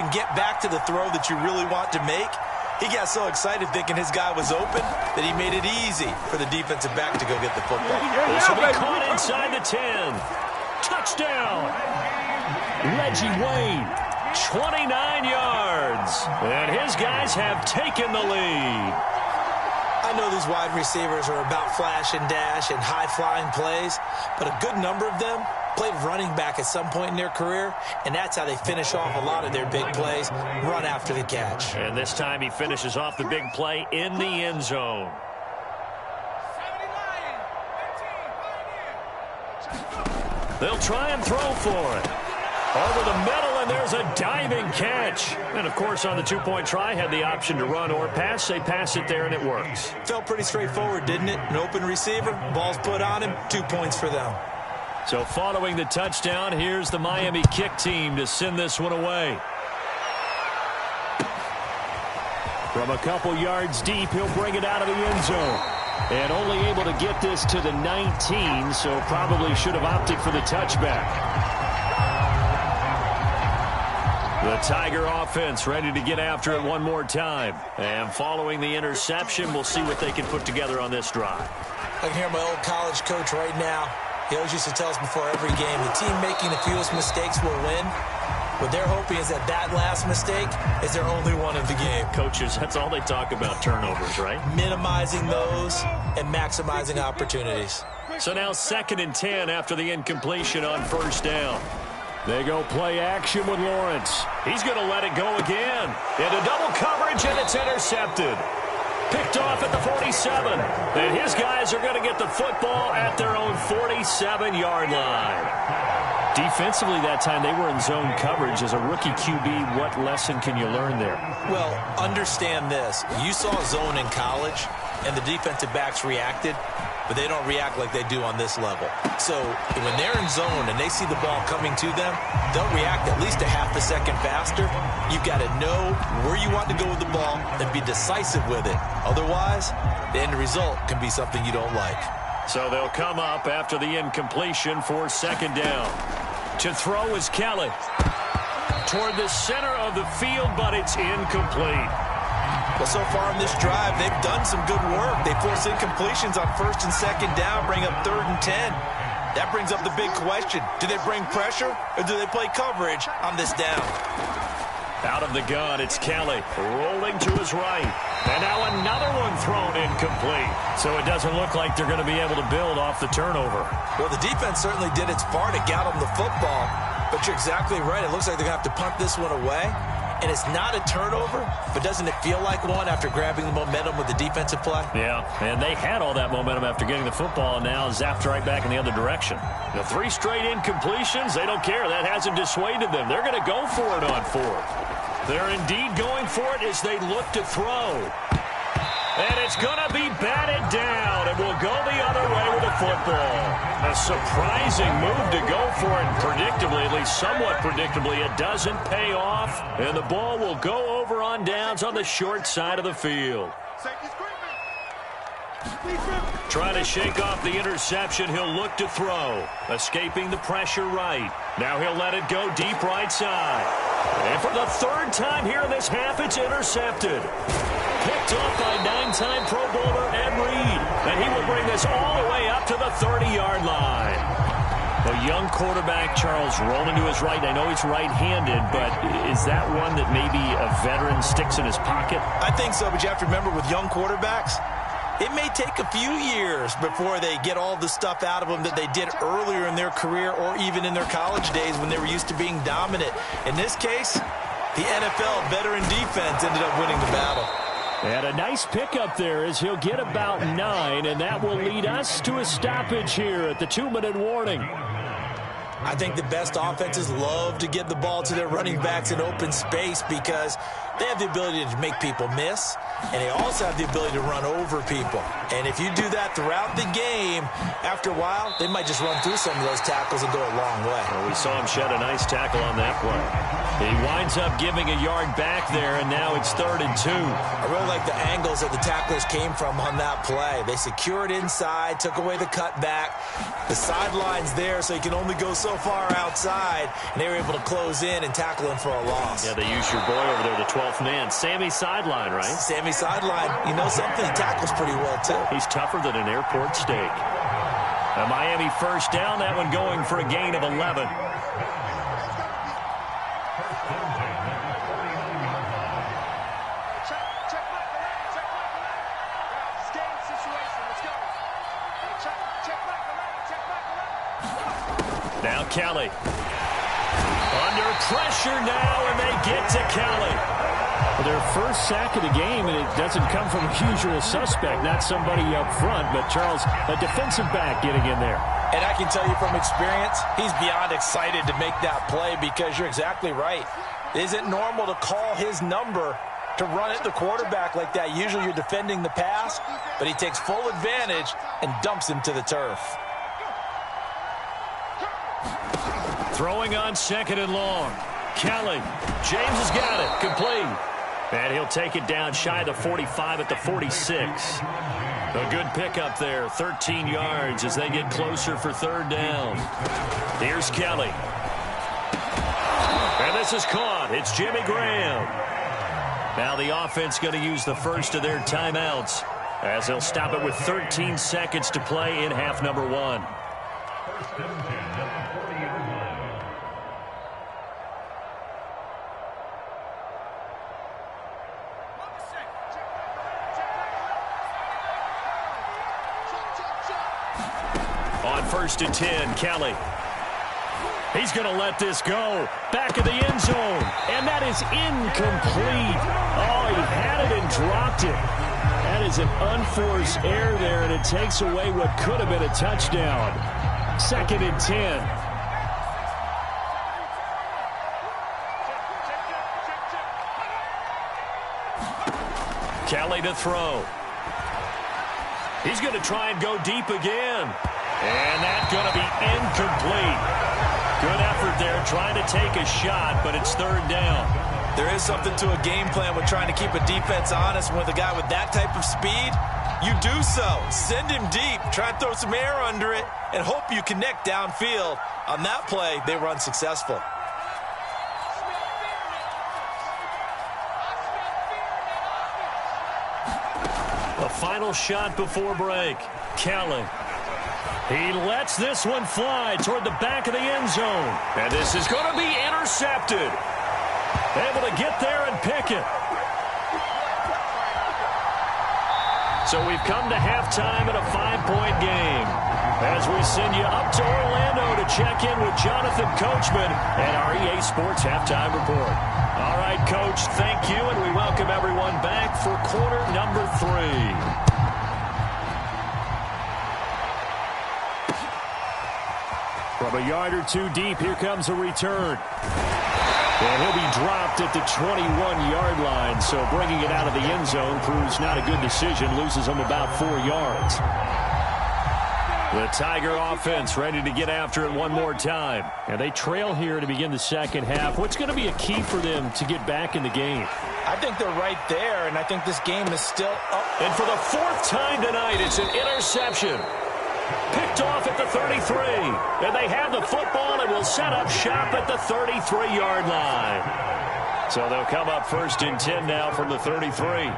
and get back to the throw that you really want to make. He got so excited thinking his guy was open that he made it easy for the defensive back to go get the football. This will be caught inside the 10. Touchdown. Reggie Wayne, 29 yards. And his guys have taken the lead. I know these wide receivers are about flash and dash and high-flying plays, but a good number of them played running back at some point in their career, and that's how they finish off a lot of their big plays, run after the catch. And this time he finishes off the big play in the end zone. They'll try and throw for it. Over the middle, and there's a diving catch. And, of course, on the two-point try, had the option to run or pass. They pass it there, and it works. Felt pretty straightforward, didn't it? An open receiver, ball's put on him, 2 points for them. So following the touchdown, here's the Miami kick team to send this one away. From a couple yards deep, he'll bring it out of the end zone. And only able to get this to the 19, so probably should have opted for the touchback. The Tiger offense ready to get after it one more time. And following the interception, we'll see what they can put together on this drive. I can hear my old college coach right now. He always used to tell us before every game, the team making the fewest mistakes will win. What they're hoping is that that last mistake is their only one of the game. Coaches, that's all they talk about, turnovers, right? Minimizing those and maximizing opportunities. So now 2nd and 10 after the incompletion on first down. They go play action with Lawrence. He's going to let it go again. Into double coverage, and it's intercepted. Picked off at the 47. And his guys are going to get the football at their own 47-yard line. Defensively that time, they were in zone coverage. As a rookie QB, what lesson can you learn there? Well, understand this. You saw zone in college, and the defensive backs reacted, but they don't react like they do on this level. So when they're in zone and they see the ball coming to them, they'll react at least a half a second faster. You've got to know where you want to go with the ball and be decisive with it. Otherwise, the end result can be something you don't like. So they'll come up after the incompletion for 2nd down. To throw is Kelly. Toward the center of the field, but it's incomplete. Well, so far in this drive, they've done some good work. They force incompletions on 1st and 2nd down, bring up 3rd and 10. That brings up the big question. Do they bring pressure, or do they play coverage on this down? Out of the gun, it's Kelly rolling to his right. And now another one thrown incomplete. So it doesn't look like they're going to be able to build off the turnover. Well, the defense certainly did its part to get them the football. But you're exactly right. It looks like they're going to have to punt this one away. And it's not a turnover, but doesn't it feel like one after grabbing the momentum with the defensive play? Yeah, and they had all that momentum after getting the football, and now zapped right back in the other direction. The 3 straight incompletions, they don't care. That hasn't dissuaded them. They're going to go for it on 4th. They're indeed going for it as they look to throw. And it's going to be batted down, and will go the other way with the football. A surprising move to go for it, predictably, at least somewhat predictably. It doesn't pay off, and the ball will go over on downs on the short side of the field. Trying to shake off the interception, he'll look to throw. Escaping the pressure right. Now he'll let it go deep right side. And for the 3rd time here in this half, it's intercepted. Picked off by 9-time Pro Bowler Ed Reed. And he will bring this all the way up to the 30-yard line. A young quarterback, Charles, rolling to his right. I know he's right-handed, but is that one that maybe a veteran sticks in his pocket? I think so, but you have to remember with young quarterbacks, it may take a few years before they get all the stuff out of them that they did earlier in their career or even in their college days when they were used to being dominant. In this case, the NFL veteran defense ended up winning the battle. And a nice pickup there as he'll get about 9, and that will lead us to a stoppage here at the 2-minute warning. I think the best offenses love to get the ball to their running backs in open space because they have the ability to make people miss, and they also have the ability to run over people. And if you do that throughout the game, after a while, they might just run through some of those tackles and go a long way. Well, we saw him shed a nice tackle on that play. He winds up giving a yard back there, and now it's 3rd and 2. I really like the angles that the tacklers came from on that play. They secured inside, took away the cutback. The sideline's there, so you can only go so far outside, and they were able to close in and tackle him for a loss. Yeah, they used your boy over there, the 12th man. Sammy Sideline, right? Sammy Sideline. You know something? He tackles pretty well, too. He's tougher than an airport steak. A Miami first down, that one going for a gain of 11. Now Kelly. Under pressure now, and they get to Kelly. Well, their first sack of the game, and it doesn't come from a usual suspect, not somebody up front, but Charles, a defensive back getting in there. And I can tell you from experience, he's beyond excited to make that play because you're exactly right. It isn't normal to call his number to run at the quarterback like that. Usually you're defending the pass, but he takes full advantage and dumps him to the turf. Throwing on 2nd and long. Kelly. James has got it. Complete. And he'll take it down shy of the 45 at the 46. A good pickup there. 13 yards as they get closer for 3rd down. Here's Kelly. And this is caught. It's Jimmy Graham. Now the offense going to use the first of their timeouts as they'll stop it with 13 seconds to play in half number 1. On 1st and 10, Kelly. He's going to let this go. Back of the end zone. And that is incomplete. Oh, he had it and dropped it. That is an unforced error there, and it takes away what could have been a touchdown. 2nd and 10. Kelly to throw. He's going to try and go deep again. And that's going to be incomplete. Good effort there trying to take a shot, but it's 3rd down. There is something to a game plan with trying to keep a defense honest. With a guy with that type of speed, you do so. Send him deep. Try and throw some air under it and hope you connect downfield. On that play, they were unsuccessful. A final shot before break. Kelly. He lets this one fly toward the back of the end zone. And this is going to be intercepted. Able to get there and pick it. So we've come to halftime in a 5-point game. As we send you up to Orlando to check in with Jonathan Coachman and our EA Sports Halftime Report. All right, Coach, thank you, and we welcome everyone back for quarter number 3. From a yard or two deep, here comes a return. And he'll be dropped at the 21-yard line, so bringing it out of the end zone proves not a good decision, loses him about 4 yards. The Tiger offense ready to get after it one more time. And they trail here to begin the second half. What's going to be a key for them to get back in the game? I think they're right there, and I think this game is still up. And for the 4th time tonight, it's an interception. Picked off at the 33. And they have the football and will set up shop at the 33-yard line. So they'll come up 1st and 10 now from the 33.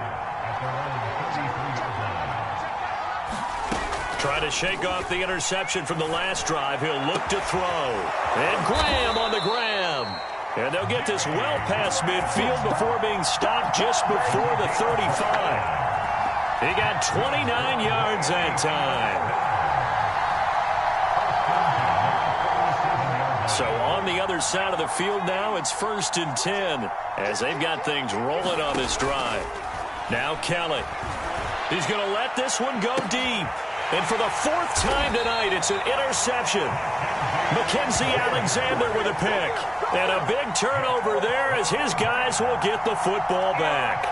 Trying to shake off the interception from the last drive. He'll look to throw. And Graham on the grab. And they'll get this well past midfield before being stopped just before the 35. He got 29 yards that time. So on the other side of the field now, it's 1st and 10 as they've got things rolling on this drive. Now Kelly. He's going to let this one go deep. And for the 4th time tonight, it's an interception. Mackenzie Alexander with a pick. And a big turnover there as his guys will get the football back.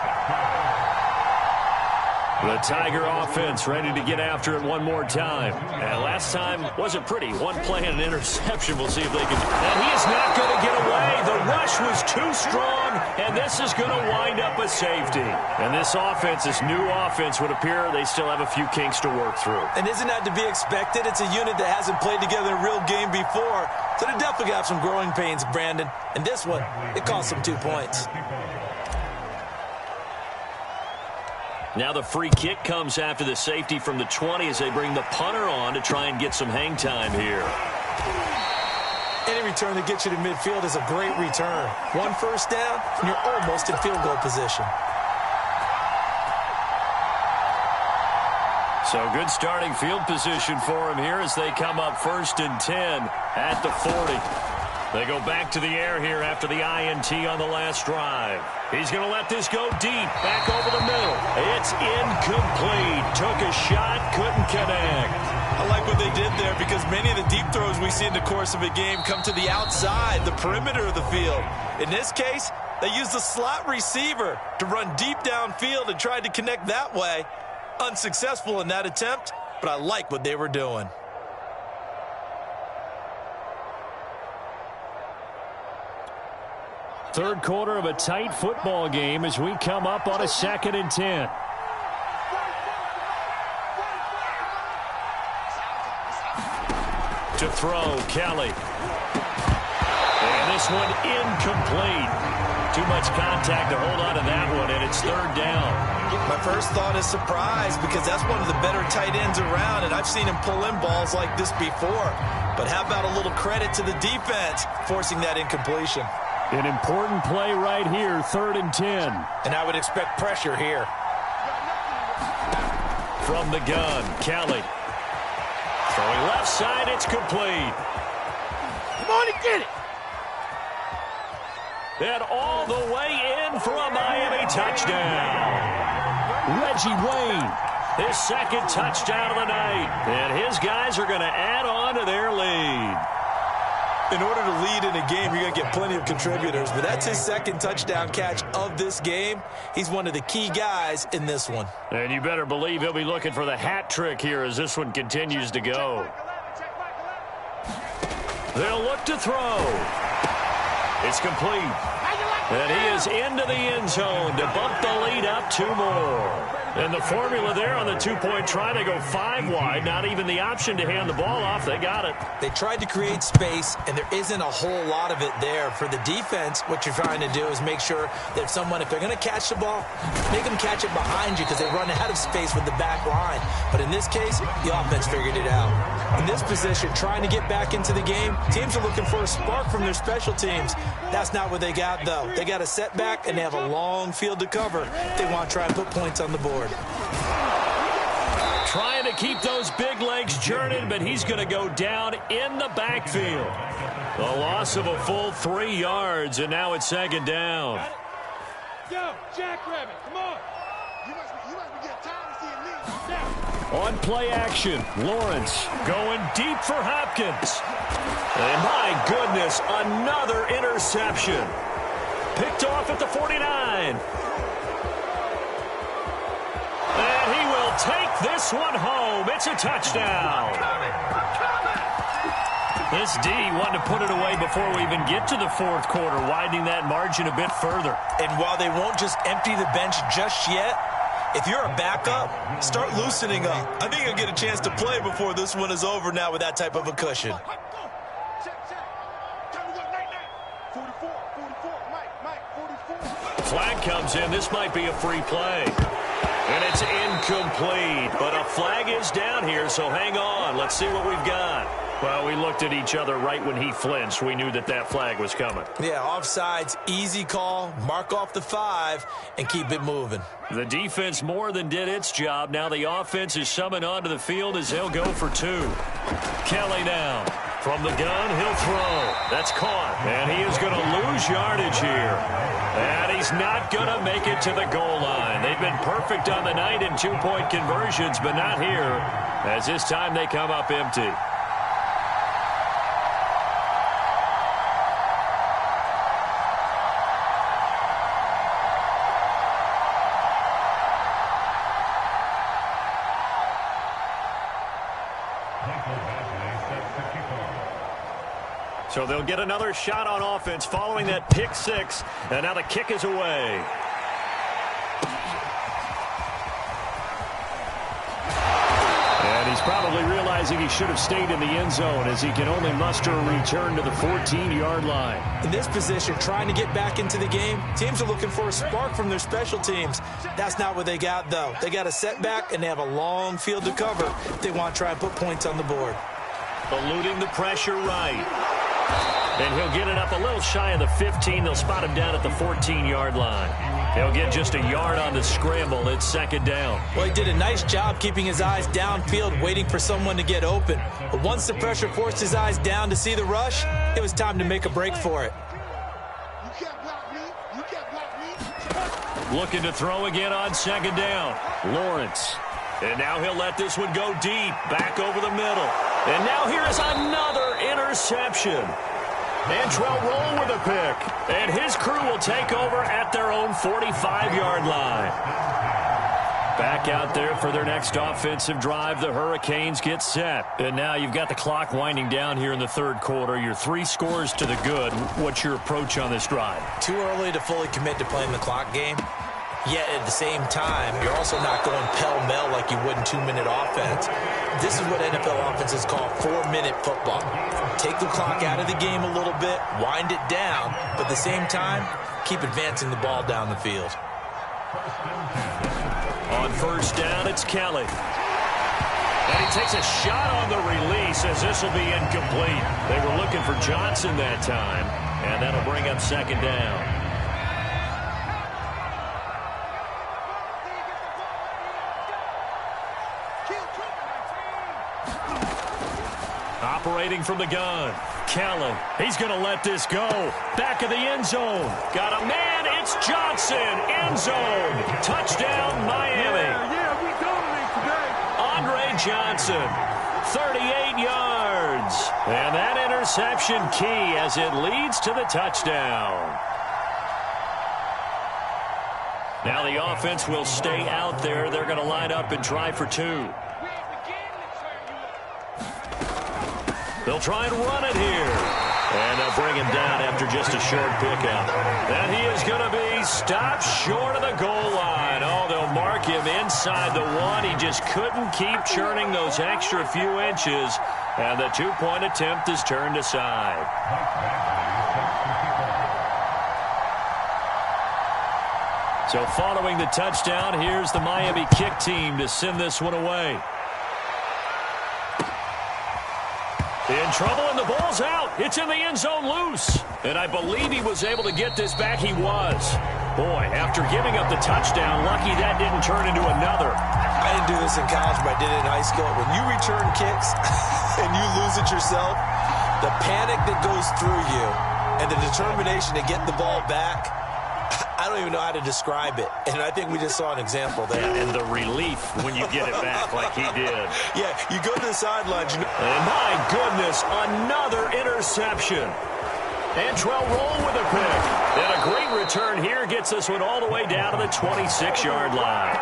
The Tiger offense ready to get after it one more time. And last time wasn't pretty. One play and an interception. We'll see if they can. And he is not going to get away. The rush was too strong, and this is going to wind up a safety. And this offense, this new offense, would appear they still have a few kinks to work through. And isn't that to be expected? It's a unit that hasn't played together in a real game before. So they definitely got some growing pains, Brandon. And this one, it cost them 2 points. Now the free kick comes after the safety from the 20 as they bring the punter on to try and get some hang time here. Any return that gets you to midfield is a great return. 1 first down, and you're almost in field goal position. So good starting field position for him here as they come up 1st and 10 at the 40. They go back to the air here after the INT on the last drive. He's going to let this go deep, back over the middle. It's incomplete. Took a shot, couldn't connect. I like what they did there because many of the deep throws we see in the course of a game come to the outside, the perimeter of the field. In this case, they used the slot receiver to run deep downfield and tried to connect that way. Unsuccessful in that attempt, but I like what they were doing. Third quarter of a tight football game as we come up on a 2nd and 10. To throw, Kelly. And this one incomplete. Too much contact to hold on to that one, and it's 3rd down. My first thought is surprise because that's one of the better tight ends around, and I've seen him pull in balls like this before. But how about a little credit to the defense forcing that incompletion? An important play right here, 3rd and 10. And I would expect pressure here. From the gun, Kelly. Throwing left side, it's complete. Come on and get it. And all the way in for a Miami touchdown. Reggie Wayne, his 2nd touchdown of the night. And his guys are going to add on to their lead. In order to lead in a game, you're going to get plenty of contributors, but that's his 2nd touchdown catch of this game. He's one of the key guys in this one. And you better believe he'll be looking for the hat trick here as this one continues to go. They'll look to throw. It's complete. And he is into the end zone to bump the lead up 2 more. And the formula there on the 2-point try, they go 5 wide. Not even the option to hand the ball off. They got it. They tried to create space, and there isn't a whole lot of it there. For the defense, what you're trying to do is make sure that someone, if they're going to catch the ball, make them catch it behind you because they run out of space with the back line. But in this case, the offense figured it out. In this position, trying to get back into the game, teams are looking for a spark from their special teams. That's not what they got, though. They got a setback, and they have a long field to cover if they want to try and put points on the board. Trying to keep those big legs churning, but he's going to go down in the backfield. A loss of a full 3 yards, and now it's 2nd down. Yo, Jackrabbit, come on. You must be getting tired of seeing me. On play action, Lawrence going deep for Hopkins. And my goodness, another interception. Picked off at the 49. And he will take this one home. It's a touchdown. This D wanted to put it away before we even get to the 4th quarter, widening that margin a bit further. And while they won't just empty the bench just yet, if you're a backup, start loosening up. I think you'll get a chance to play before this one is over now with that type of a cushion. Flag comes in. This might be a free play. And it's incomplete. But a flag is down here, so hang on. Let's see what we've got. Well, we looked at each other right when he flinched. We knew that that flag was coming. Yeah, offsides, easy call. Mark off the 5 and keep it moving. The defense more than did its job. Now the offense is summoned onto the field as they'll go for 2. Kelly now. From the gun, he'll throw. That's caught. And he is going to lose yardage here. And he's not going to make it to the goal line. They've been perfect on the night in 2-point conversions, but not here, as this time they come up empty. So they'll get another shot on offense following that pick six. And now the kick is away. And he's probably realizing he should have stayed in the end zone as he can only muster a return to the 14-yard line. In this position, trying to get back into the game, teams are looking for a spark from their special teams. That's not what they got, though. They got a setback, and they have a long field to cover if they want to try and put points on the board. Eluding the pressure right. And he'll get it up a little shy of the 15. They'll spot him down at the 14-yard line. He'll get just a yard on the scramble. It's second down. Well, he did a nice job keeping his eyes downfield, waiting for someone to get open. But once the pressure forced his eyes down to see the rush, it was time to make a break for it. You can't block me. You can't block me. Looking to throw again on second down. Lawrence. And now he'll let this one go deep, back over the middle. And now here is another interception. Antrell Roll with a pick. And his crew will take over at their own 45-yard line. Back out there for their next offensive drive. The Hurricanes get set. And now you've got the clock winding down here in the third quarter. Your 3 scores to the good. What's your approach on this drive? Too early to fully commit to playing the clock game. Yet at the same time, you're also not going pell-mell like you would in 2-minute offense. This is what NFL offenses call 4-minute football. Take the clock out of the game a little bit, wind it down, but at the same time, keep advancing the ball down the field. On first down, it's Kelly. And he takes a shot on the release as this will be incomplete. They were looking for Johnson that time, and that'll bring up second down. Operating from the gun. Kelly. He's going to let this go. Back of the end zone. Got a man. It's Johnson. End zone. Touchdown, Miami. Yeah, we dominate today. Andre Johnson. 38 yards. And that interception key as it leads to the touchdown. Now the offense will stay out there. They're going to line up and try for 2. They'll try and run it here. And they'll bring him down after just a short pickup. And he is going to be stopped short of the goal line. Oh, they'll mark him inside the 1. He just couldn't keep churning those extra few inches. And the 2-point attempt is turned aside. So following the touchdown, here's the Miami kick team to send this one away. In trouble, and the ball's out. It's in the end zone loose. And I believe he was able to get this back. He was. Boy, after giving up the touchdown, lucky that didn't turn into another. I didn't do this in college, but I did it in high school. When you return kicks and you lose it yourself, the panic that goes through you and the determination to get the ball back, I don't even know how to describe it. And I think we just saw an example there. Yeah, and the relief when you get it back like he did. Yeah, you go to the sidelines. And my goodness, another interception. Antrell Roll with a pick. And a great return here gets this one all the way down to the 26-yard line.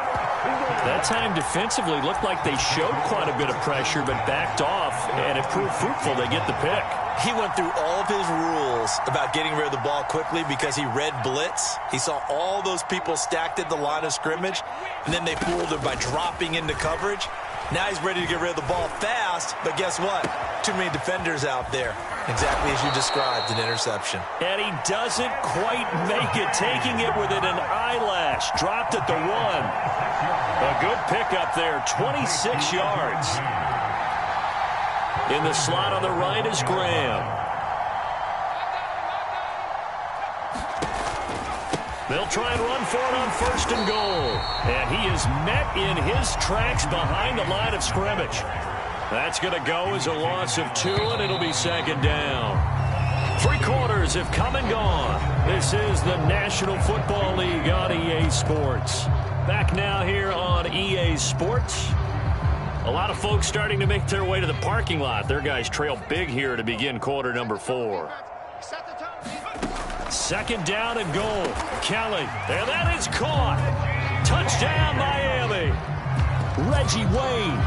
That time defensively looked like they showed quite a bit of pressure but backed off, and it proved fruitful. They get the pick. He went through all of his rules about getting rid of the ball quickly because he read blitz. He saw all those people stacked at the line of scrimmage, and then they fooled him by dropping into coverage. Now he's ready to get rid of the ball fast, but guess what? Too many defenders out there. Exactly as you described, an interception. And he doesn't quite make it, taking it within an eyelash. Dropped at the 1. A good pickup there, 26 yards. In the slot on the right is Graham. They'll try and run for it on first and goal. And he is met in his tracks behind the line of scrimmage. That's going to go as a loss of 2, and it'll be second down. 3 quarters have come and gone. This is the National Football League on EA Sports. Back now here on EA Sports. A lot of folks starting to make their way to the parking lot. Their guys trail big here to begin quarter number 4. Second down and goal. Kelly. And that is caught. Touchdown, Miami. Reggie Wayne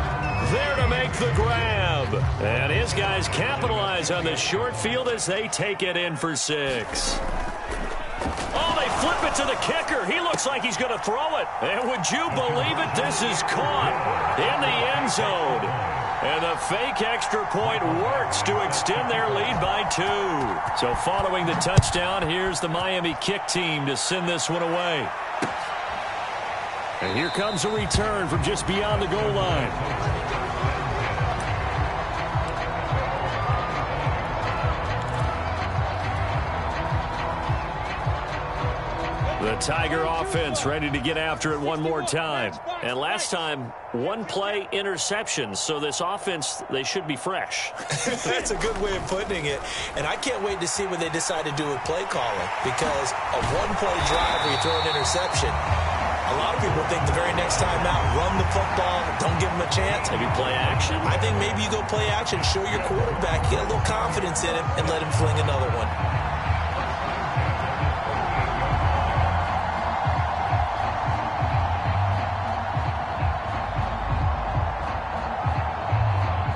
There to make the grab. And his guys capitalize on the short field as they take it in for 6. Oh, they flip it to the kicker. He looks like he's going to throw it. And would you believe it? This is caught in the end zone. And the fake extra point works to extend their lead by 2. So following the touchdown, here's the Miami kick team to send this one away. And here comes a return from just beyond the goal line. The Tiger offense ready to get after it one more time. And last time, 1 play interception. So this offense, they should be fresh. That's a good way of putting it. And I can't wait to see what they decide to do with play calling. Because a 1-play drive where you throw an interception, a lot of people think the very next time out, run the football, don't give them a chance. Maybe play action? I think maybe you go play action, show your quarterback, get a little confidence in him, and let him fling another one.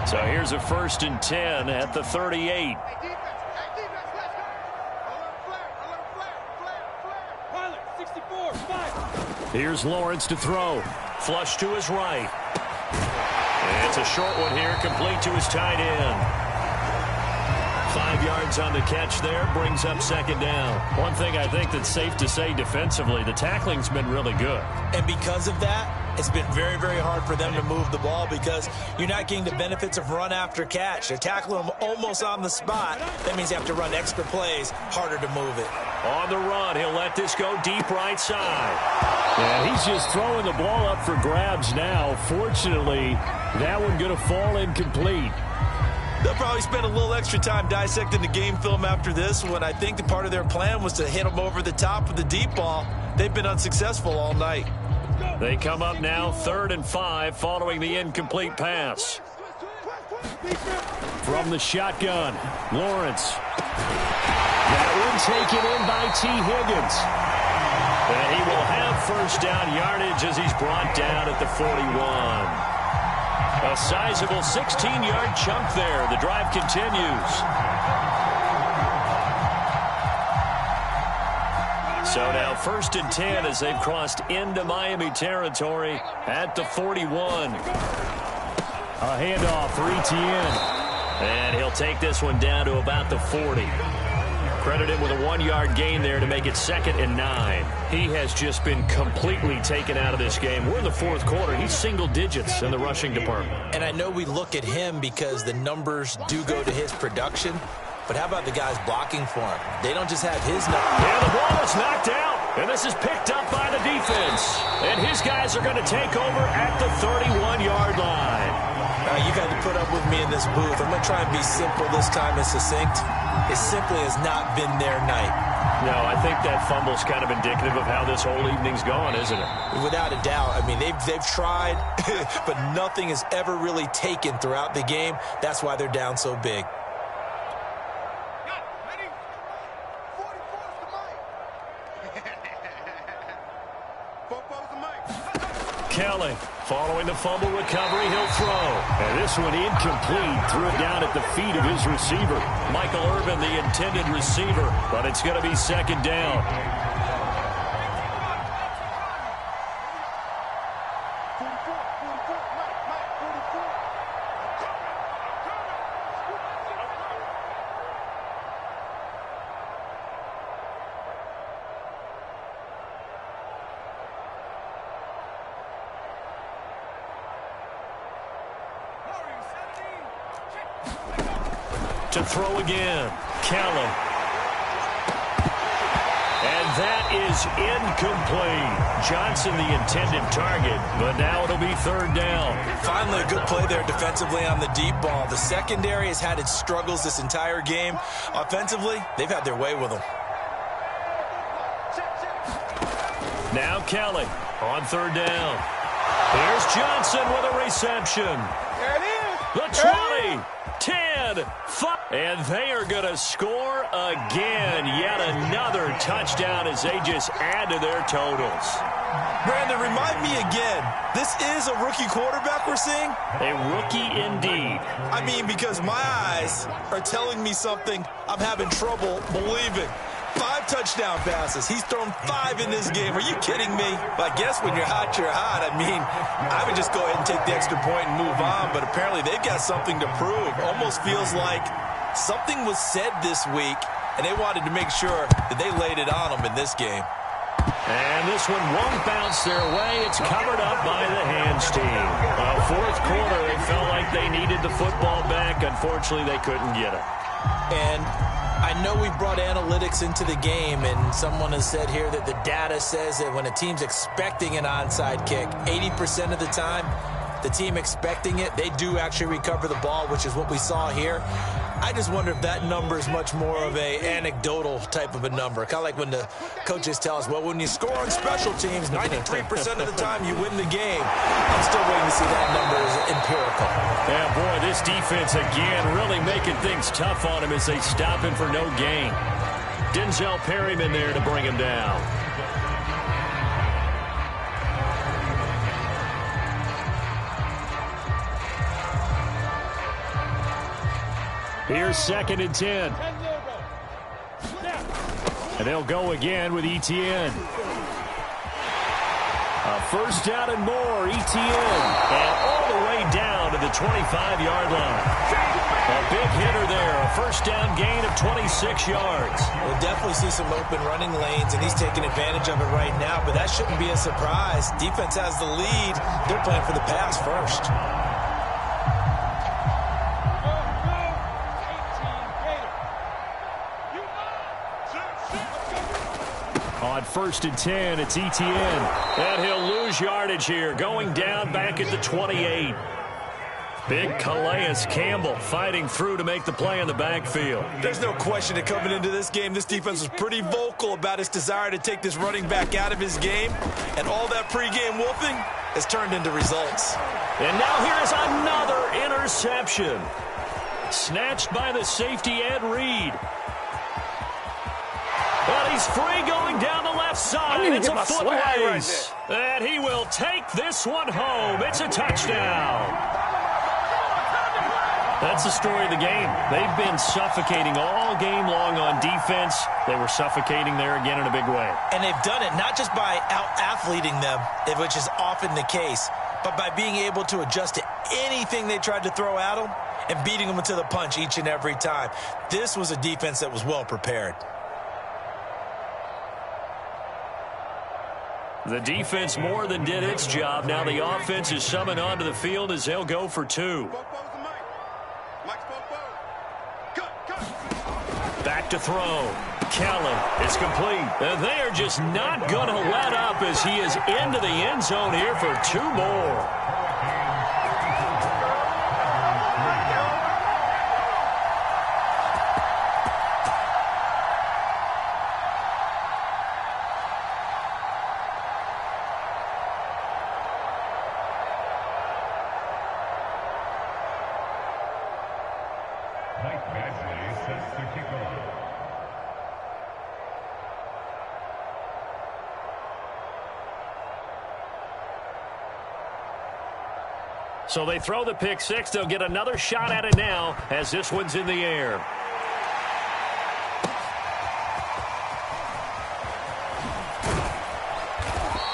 So here's a 1st and 10 at the 38. Here's Lawrence to throw. Flush to his right. And it's a short one here, complete to his tight end. 5 yards on the catch there, brings up 2nd down. One thing I think that's safe to say defensively, the tackling's been really good. And because of that, it's been very, very hard for them to move the ball because you're not getting the benefits of run after catch. They're tackling them almost on the spot. That means you have to run extra plays, harder to move it. On the run, he'll let this go deep right side. Yeah, he's just throwing the ball up for grabs now. Fortunately, that one going to fall incomplete. They'll probably spend a little extra time dissecting the game film after this one. I think the part of their plan was to hit them over the top with the deep ball. They've been unsuccessful all night. They come up now 3rd and 5 following the incomplete pass. From the shotgun, Lawrence. That one taken in by T. Higgins. And he will have 1st down yardage as he's brought down at the 41. A sizable 16-yard chunk there. The drive continues. So now 1st and 10 as they've crossed into Miami territory at the 41. A handoff for Etienne. And he'll take this one down to about the 40. Credited with a 1-yard gain there to make it 2nd and 9. He has just been completely taken out of this game. We're in the 4th quarter. He's single digits in the rushing department. And I know we look at him because the numbers do go to his production. But how about the guys blocking for him? They don't just have his numbers. And the ball is knocked out. And this is picked up by the defense. And his guys are going to take over at the 31-yard line. You've had to put up with me in this booth. I'm going to try and be simple this time and succinct. It simply has not been their night. No, I think that fumble's kind of indicative of how this whole evening's gone, isn't it? Without a doubt. I mean, they've tried, but nothing is ever really taken throughout the game. That's why they're down so big. Kelly, following the fumble recovery, he'll throw. And this one incomplete. Threw it down at the feet of his receiver. Michael Irvin, the intended receiver, but it's going to be 2nd down. To throw again, Kelly. And that is incomplete. Johnson, the intended target, but now it'll be 3rd down. Finally, a good play there defensively on the deep ball. The secondary has had its struggles this entire game. Offensively, they've had their way with them. Now Kelly on 3rd down. Here's Johnson with a reception. There it is. The 20, 10, 5, and they are going to score again. Yet another touchdown as they just add to their totals. Brandon, remind me again, this is a rookie quarterback we're seeing? A rookie indeed. I mean, because my eyes are telling me something I'm having trouble believing. 5 touchdown passes. He's thrown 5 in this game. Are you kidding me? I guess when you're hot, you're hot. I mean, I would just go ahead and take the extra point and move on, but apparently they've got something to prove. Almost feels like something was said this week, and they wanted to make sure that they laid it on them in this game. And this one won't bounce their way. It's covered up by the hands team. Fourth quarter, they felt like they needed the football back. Unfortunately, they couldn't get it. And I know we brought analytics into the game, and someone has said here that the data says that when a team's expecting an onside kick, 80% of the time, the team expecting it, they do actually recover the ball, which is what we saw here. I just wonder if that number is much more of a anecdotal type of a number. Kind of like when the coaches tell us, well, when you score on special teams, 93% of the time you win the game. I'm still waiting to see that number as empirical. Yeah, boy, this defense again really making things tough on him as they stop him for no gain. Denzel Perryman there to bring him down. Here's 2nd and 10. And they'll go again with Etienne. A first down and more, Etienne. And all the way down to the 25-yard line. A big hitter there, a first down gain of 26 yards. We'll definitely see some open running lanes, and he's taking advantage of it right now, but that shouldn't be a surprise. Defense has the lead. They're playing for the pass first. On 1st and 10, it's Etienne. And he'll lose yardage here, going down back at the 28. Big Calais Campbell fighting through to make the play in the backfield. There's no question that coming into this game, this defense was pretty vocal about its desire to take this running back out of his game. And all that pregame wolfing has turned into results. And now here is another interception. Snatched by the safety, Ed Reed. But he's free going down the left side. It's a foot race. And he will take this one home. It's a touchdown. That's the story of the game. They've been suffocating all game long on defense. They were suffocating there again in a big way. And they've done it not just by out-athleting them, which is often the case, but by being able to adjust to anything they tried to throw at them and beating them to the punch each and every time. This was a defense that was well prepared. The defense more than did its job. Now the offense is summoned onto the field as they'll go for 2. Back to throw. Kelly, it's complete. And they are just not going to let up as he is into the end zone here for 2 more. So they throw the pick 6. They'll get another shot at it now as this one's in the air.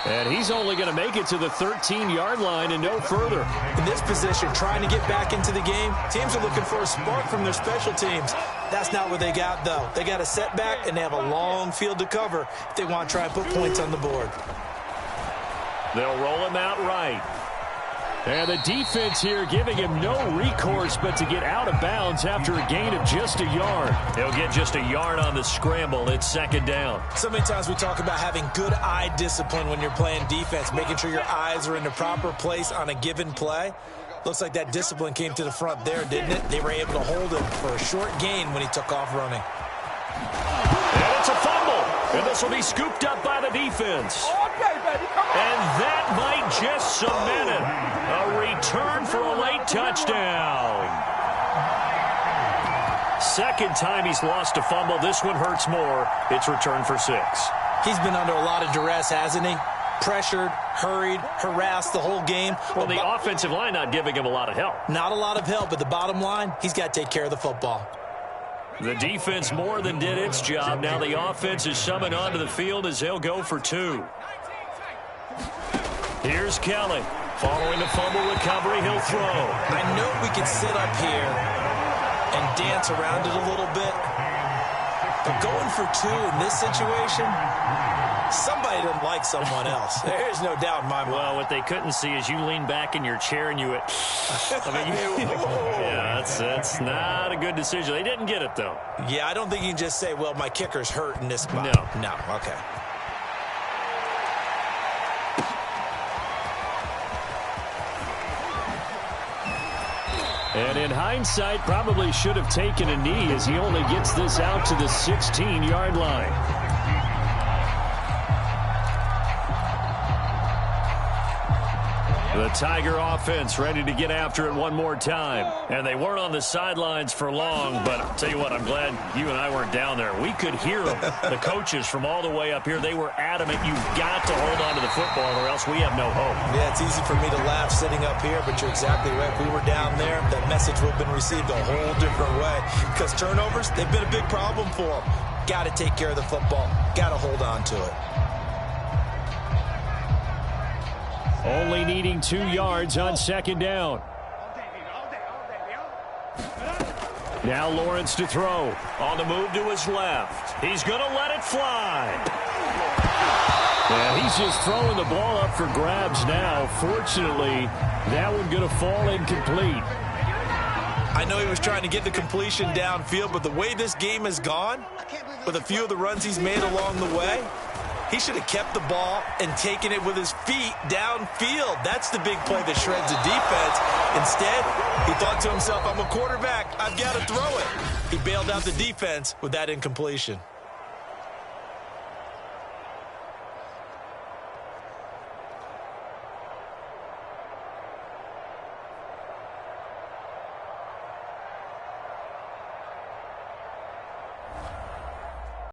And he's only going to make it to the 13-yard line and no further. In this position, trying to get back into the game, teams are looking for a spark from their special teams. That's not what they got, though. They got a setback, and they have a long field to cover if they want to try and put points on the board. They'll roll him out right. And the defense here giving him no recourse but to get out of bounds after a gain of just a yard. He'll get just a yard on the scramble. It's 2nd down. So many times we talk about having good eye discipline when you're playing defense, making sure your eyes are in the proper place on a given play. Looks like that discipline came to the front there, didn't it? They were able to hold him for a short gain when he took off running. And it's a fumble. And this will be scooped up by the defense. Okay, baby, come on. And that might just cement it. A return for a late touchdown. Second time he's lost a fumble. This one hurts more. It's returned for 6. He's been under a lot of duress, hasn't he? Pressured, hurried, harassed the whole game. Well, the offensive line not giving him a lot of help. Not a lot of help, but the bottom line, he's got to take care of the football. The defense more than did its job. Now the offense is summoned onto the field as they'll go for 2. Here's Kelly. Following the fumble recovery, he'll throw. I know we could sit up here and dance around it a little bit, but going for 2 in this situation, somebody doesn't like someone else. There's no doubt in my mind. Well, what they couldn't see is you lean back in your chair and you went, yeah, that's not a good decision. They didn't get it, though. Yeah, I don't think you can just say, well, my kicker's hurt in this spot. No, okay. And in hindsight, probably should have taken a knee as he only gets this out to the 16-yard line. The Tiger offense ready to get after it one more time. And they weren't on the sidelines for long, but I'll tell you what, I'm glad you and I weren't down there. We could hear them. The coaches from all the way up here, they were adamant, you've got to hold on to the football or else we have no hope. Yeah, it's easy for me to laugh sitting up here, but you're exactly right. If we were down there, that message would have been received a whole different way. Because turnovers, they've been a big problem for them. Got to take care of the football. Got to hold on to it. Only needing 2 yards on second down. Now Lawrence to throw. On the move to his left. He's going to let it fly. Yeah, he's just throwing the ball up for grabs now. Fortunately, that one going to fall incomplete. I know he was trying to get the completion downfield, but the way this game has gone, with a few of the runs he's made along the way, he should have kept the ball and taken it with his feet downfield. That's the big play that shreds the defense. Instead, he thought to himself, I'm a quarterback. I've got to throw it. He bailed out the defense with that incompletion.